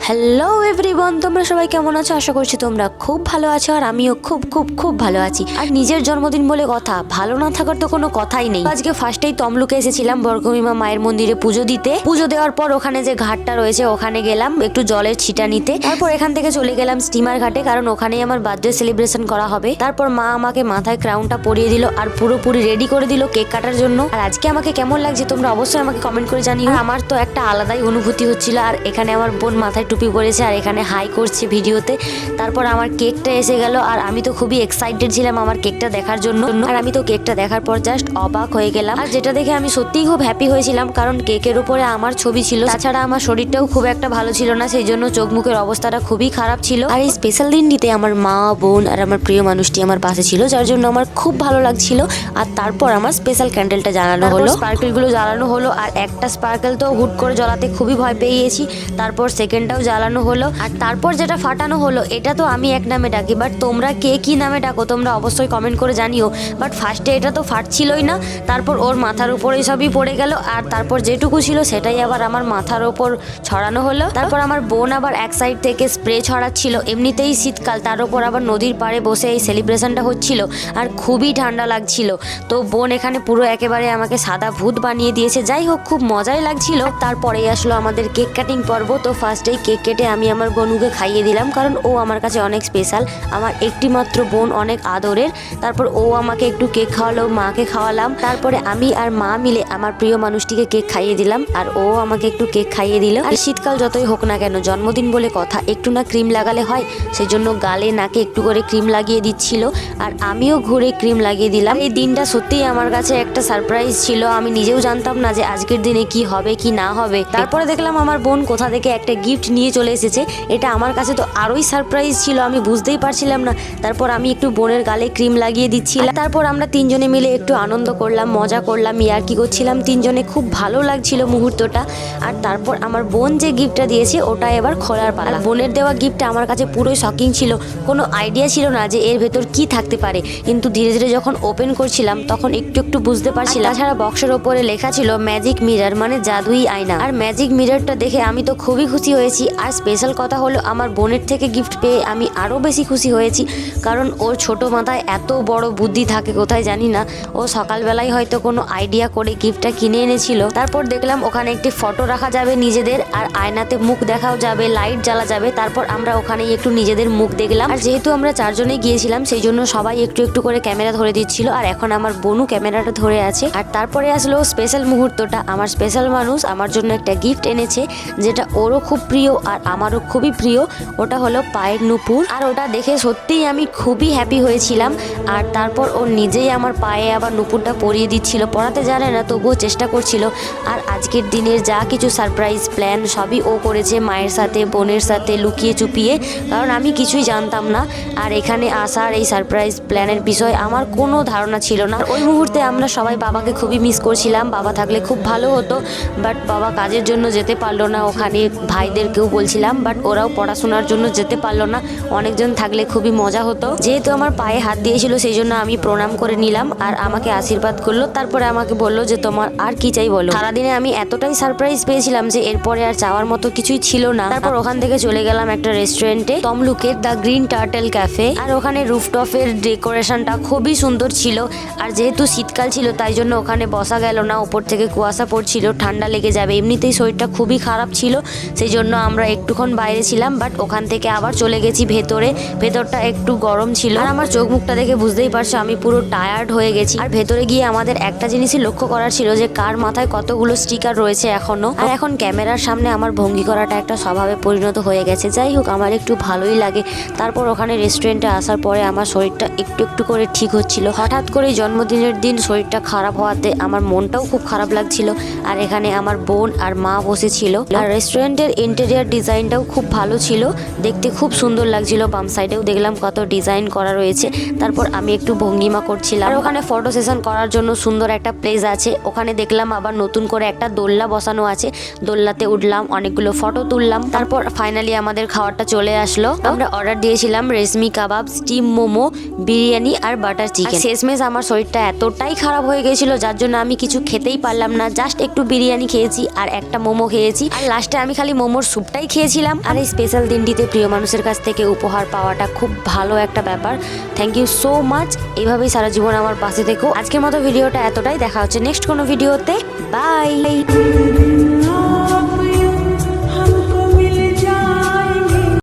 Hello everyone, তোমরা সবাই কেমন আছো? আশা করছি তোমরা খুব ভালো আছো আর আমিও খুব খুব খুব ভালো আছি। আর নিজের জন্মদিন বলে কথা, ভালো না থাকার তো কোনো কথাই নেই। আজকে ফার্স্টেই তমলুকে এসেছিলাম বর্গভীমা মায়ের মন্দিরে পুজো দিতে। পুজো দেওয়ার পর ওখানে যে ঘাটটা রয়েছে ওখানে গেলাম একটু জলের ছিটা নিতে। তারপর এখান থেকে চলে গেলাম স্টিমার ঘাটে, কারণ ওখানেই আমার বার্থডে সেলিব্রেশন করা হবে। তারপর মা আমাকে মাথায় ক্রাউনটা পরিয়ে দিল আর পুরোপুরি রেডি করে দিল কেক কাটার জন্য। আর আজকে আমাকে কেমন লাগছে তোমরা অবশ্যই আমাকে কমেন্ট করে জানিও। আমার তো একটা আলাদাই অনুভূতি হচ্ছিল। আর এখানে আমার বোন মাথায় টুপি পরেছে আর এখানে হাই করছে ভিডিওতে। তারপর আমার কেকটা এসে গেল আর আমি তো খুবই এক্সাইটেড ছিলাম আমার কেকটা দেখার জন্য। আর আমি তো কেকটা দেখার পর জাস্ট অবাক হয়ে গেলাম, আর যেটা দেখে আমি সত্যিই খুব হ্যাপি হয়েছিলাম, কারণ কেকের উপরে আমার ছবি ছিল। তাছাড়া আমার শরীরটাও খুব একটা ভালো ছিল না, সেই জন্য চোখ মুখের অবস্থাটা খুবই খারাপ ছিল। আর এই স্পেশাল দিনটিতে আমার মা, বোন আর আমার প্রিয় মানুষটি আমার পাশে ছিল, যার জন্য আমার খুব ভালো লাগছিল। আর তারপর আমার স্পেশাল ক্যান্ডেলটা জ্বালানো হলো, স্পার্কেল গুলো জ্বালানো হলো। আর একটা স্পার্কেল তো হুট করে জ্বালাতে খুবই ভয় পেয়ে গেছি। তারপর সেকেন্ডটাও জ্বালানো হলো। আর তারপর যেটা ফাটানো হলো এটা তো আমি এক নামে ডাকি, বাট তোমরা কে কি নামে ডাকো তোমরা অবশ্যই কমেন্ট করে জানিও। বাট ফার্স্টে এটা তো ফাটছিলই না, তারপর ওর মাথার উপরেই সবই পড়ে গেল। আর তারপর যেটুকু ছিল সেটাই আবার আমার মাথার ওপর ছড়ানো হলো। তারপর আমার বোন আবার এক সাইড থেকে স্প্রে ছড়াচ্ছিল। এমনিতেই শীতকাল, তার উপর আবার নদীর পাড়ে বসে এই সেলিব্রেশনটা হচ্ছিল আর খুবই ঠান্ডা লাগছিল। তো বোন এখানে পুরো একেবারে আমাকে সাদা ভূত বানিয়ে দিয়েছে। যাই হোক, খুব মজাই লাগছিল। তারপরেই আসলো আমাদের কেক কাটিং পর্ব। তো ফার্স্টেই কেক কেটে আমি আমার বনুকে খাইয়ে দিলাম, কারণ ও আমার কাছে অনেক স্পেশাল, আমার একটি মাত্র বোন, অনেক আদরের। তারপর ও আমাকে একটু কেক খাওয়ালো, মাকে খাওয়ালাম। তারপরে আমি আর মা মিলে আমার প্রিয় মানুষটিকে কেক খাইয়ে দিলাম আর ও আমাকে একটু কেক খাইয়ে দিল। আর শীতকাল যতই হোক না কেন, জন্মদিন বলে কথা, একটু না ক্রিম লাগালে হয়? সেই জন্য গালে নাকে একটু করে ক্রিম লাগিয়ে দিচ্ছিল আর আমিও ঘুরে ক্রিম লাগিয়ে দিলাম। এই দিনটা সত্যিই আমার কাছে একটা সারপ্রাইজ ছিল। আমি নিজেও জানতাম না যে আজকের দিনে কি হবে কি না হবে। তারপরে দেখলাম আমার বোন কোথা থেকে একটা গিফট নিয়ে চলে এসেছে। এটা আমার কাছে তো আরোই সারপ্রাইজ ছিল, আমি বুঝতেই পারছিলাম না। তারপর আমি একটু বোনের গালে ক্রিম লাগিয়ে দিচ্ছিলাম। তারপর আমরা তিনজনে মিলে একটু আনন্দ করলাম, মজা করলাম, ইয়ার্কি করছিলাম তিনজনে। খুব ভালো লাগছিল মুহূর্তটা। আর তারপর আমার বোন যে গিফটটা দিয়েছে ওটা এবার খোলার পালা। বোনের দেওয়া গিফটটা আমার কাছে পুরোই শকিং ছিল, কোনো আইডিয়া ছিল না যে এর ভেতর কি থাকতে পারে। কিন্তু ধীরে ধীরে যখন ওপেন করছিলাম তখন একটু একটু বুঝতে পারছিলাম। তাছাড়া বক্সের ওপরে লেখা ছিল ম্যাজিক মিরর, মানে জাদুই আয়না। আর ম্যাজিক মিররটা দেখে আমি তো খুবই খুশি হয়েছি। আর স্পেশাল কথা হলো আমার বোনের থেকে গিফট পেয়ে আমি আরও বেশি খুশি হয়েছি, কারণ ওর ছোট মাথায় এত বড় বুদ্ধি থাকে কোথায় জানি না। ও সকালবেলায় হয়তো কোনো আইডিয়া করে গিফটটা কিনে এনেছিল। তারপর দেখলাম ওখানে একটি ফটো রাখা যাবে নিজেদের, আর আয়নাতে মুখ দেখাও যাবে, লাইট জ্বালা যাবে। তারপর আমরা ওখানেই একটু নিজেদের মুখ দেখলাম। আর যেহেতু আমরা চারজনেই গিয়েছিলাম সেই জন্য সবাই একটু একটু করে ক্যামেরা ধরে দিচ্ছিল। আর এখন আমার বোনও ক্যামেরাটা ধরে আছে। আর তারপরে আসলো স্পেশাল মুহূর্তটা। আমার স্পেশাল মানুষ আমার জন্য একটা গিফট এনেছে, যেটা ওরও খুব প্রিয় আর আমারও খুবই প্রিয়। ওটা হলো পায়ের নুপুর। আর ওটা দেখে সত্যিই আমি খুবই হ্যাপি হয়েছিলাম। আর তারপর ও নিজেই আমার পায়ে আবার নুপুরটা পরিয়ে দিচ্ছিল। পরাতে জানে না তবুও চেষ্টা করছিল। আর আজকের দিনের যা কিছু সারপ্রাইজ প্ল্যান সবই ও করেছে মায়ের সাথে, বোনের সাথে, লুকিয়ে চুপিয়ে, কারণ আমি কিছুই জানতাম না। আর এখানে আসার এই সারপ্রাইজ প্ল্যানের বিষয় আমার কোনো ধারণা ছিল না। ওই মুহূর্তে আমরা সবাই বাবাকে খুবই মিস করছিলাম। বাবা থাকলে খুব ভালো হতো, বাট বাবা কাজের জন্য যেতে পারলো না। ওখানে ভাইদেরকেও বলছিলাম, বাট ওরাও পড়াশোনার জন্য যেতে পারলো না। অনেকজন থাকলে খুবই মজা হতো। যেহেতু আমার পায়ে হাত দিয়েছিল সেই জন্য আমি প্রণাম করে নিলাম আর আমাকে আশীর্বাদ করলো। তারপরে আমাকে বললো যে তোমার আর কি চাই বলো। সারাদিনে আমি এতটাই সারপ্রাইজ পেয়েছিলাম যে এরপরে আর চাওয়ার মতো কিছুই ছিল না। তারপর ওখান থেকে চলে গেলাম একটা রেস্টুরেন্টে, তমলুকের দ্য গ্রিন টার্টেল ক্যাফে। আর ওখানে রুফটপের ডেকোরেশনটা খুবই সুন্দর ছিল। আর যেহেতু শীতকাল ছিল তাই জন্য ওখানে বসা গেল না, উপর থেকে কুয়াশা পড়ছিল, ঠান্ডা লেগে যাবে। এমনিতেই শরীরটা খুবই খারাপ ছিল, সেই জন্য আমরা একটুক্ষণ বাইরে ছিলাম। বাট ওখান থেকে আবার চলে গেছি ভেতরে। ভেতরটা একটু গরম ছিল আর আমার চোখ মুখটা দেখে বুঝতেই পারছো আমি পুরো টায়ার্ড হয়ে গেছি। আর ভেতরে গিয়ে আমাদের একটা জিনিসই লক্ষ্য করার ছিল যে কার মাথায় কতগুলো স্টিকার রয়েছে এখনো। আর এখন ক্যামেরার সামনে আমার ভঙ্গি করাটা একটা স্বভাবে পরিণত হয়ে গেছে। যাই হোক, আমার একটু ভালোই লাগে। তারপর ওখানে রেস্টুরেন্টে আসার পরে আমার শরীরটা একটু একটু করে ঠিক হচ্ছিল। হঠাৎ করে জন্মদিনের দিন শরীরটা খারাপ হওয়াতে আমার মনটাও খুব খারাপ লাগছিল। আর এখানে আমার বোন আর মা বসেছিল। আর রেস্টুরেন্টের ইন্টেরিয়ার ডিজাইনটাও খুব ভালো ছিল, দেখতে খুব সুন্দর লাগছিল। বাম সাইডেও দেখলাম কত ডিজাইন করা রয়েছে। তারপর আমি একটু ভঙ্গিমা করছিলাম। আর ওখানে ফটো সেশন করার জন্য সুন্দর একটা প্লেস আছে। ওখানে দেখলাম আবার নতুন করে একটা দোলনা বসানো আছে, দোলনাতে উঠলাম, অনেকগুলো ফটো তুললাম। তারপর ফাইনালি আমাদের খাবারটা চলে আসলো। আমরা অর্ডার দিয়েছিলাম রেশমি কাবাব, স্টিম মোমো, বিরিয়ানি আর বাটার চিকেন। শেষমেশ আমার শরীরটা এতটাই খারাপ হয়ে গেছিল যার জন্য আমি কিছু খেতেই পারলাম না, জাস্ট একটু বিরিয়ানি খেয়েছি আর একটা মোমো খেয়েছি। আর লাস্টে আমি খালি মোমোর স্যুপটাই ওটাই খেয়েছিলাম। আর এই স্পেশাল দিনটিতে প্রিয় মানুষের কাছ থেকে উপহার পাওয়াটা খুব ভালো একটা ব্যাপার। Thank you so much. এইভাবেই সারা জীবন আমার পাশে থেকো। আজকের মতো ভিডিওটা এতটাই, দেখা হচ্ছে নেক্সট কোনো ভিডিওতে। বাই।